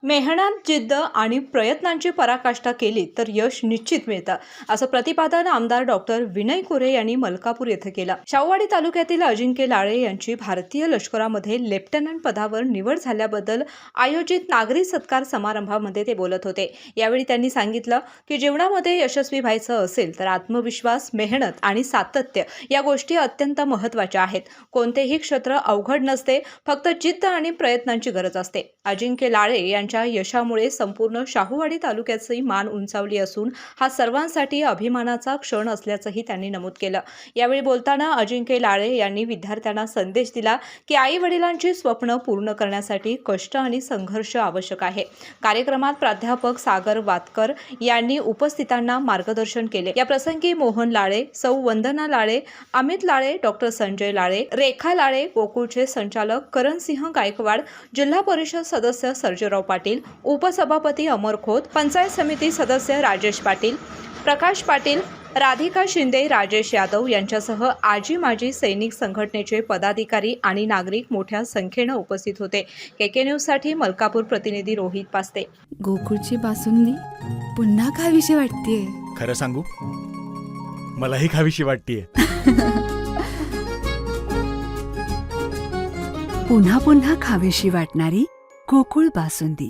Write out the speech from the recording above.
मेहनत, जिद्द आणि प्रयत्नांची पराकाष्ठा केली तर यश निश्चित मिळतं, असं प्रतिपादन आमदार डॉक्टर विनय कोरे यांनी मलकापूर येथे केलं. शाहूवाडी तालुक्यातील अजिंक्य लाळे यांची भारतीय लष्करामध्ये लेफ्टनंट पदावर निवड झाल्याबद्दल आयोजित नागरी सत्कार समारंभामध्ये ते बोलत होते. यावेळी त्यांनी सांगितलं की जीवनामध्ये यशस्वी व्हायचं असेल तर आत्मविश्वास, मेहनत आणि सातत्य या गोष्टी अत्यंत महत्त्वाच्या आहेत. कोणतेही क्षेत्र अवघड नसते, फक्त जिद्द आणि प्रयत्नांची गरज असते. अजिंक्य लाळे यांच्या यशामुळे संपूर्ण शाहूवाडी तालुक्याची मान उंचावली असून हा सर्वांसाठी अभिमानाचा क्षण असल्याचंही त्यांनी नमूद केलं. यावेळी बोलताना अजिंक्य लाळे यांनी विद्यार्थ्यांना संदेश दिला की आई-वडिलांची स्वप्न पूर्ण करण्यासाठी कष्ट आणि संघर्ष आवश्यक आहे. कार्यक्रमात प्राध्यापक सागर वातकर यांनी उपस्थितांना मार्गदर्शन केले. या प्रसंगी मोहन लाळे, सौ वंदना लाळे, अमित लाळे, डॉक्टर संजय लाळे, रेखा लाळे, गोकुळचे संचालक करणसिंह गायकवाड, जिल्हा परिषद सदस्य सर्जेराव पाटील, उपसभापती अमर खोत, पंचायत समिती सदस्य राजेश पाटील, प्रकाश पाटील, राधिका शिंदे, राजेश यादव यांच्यासह आजी माजी सैनिक संघटनेचे पदाधिकारी आणि नागरिक मोठ्या संख्येने उपस्थित होते. केके न्यूजसाठी मलकापूर प्रतिनिधी रोहित पास्ते. गोकुळची बासुंदी पुन्हा खावीशी वाटतेय. खरं सांगू, मलाही खावीशी वाटतेय. पुन्हा पुन्हा खावीशी वाटणारी गोकुळ बासुंदी.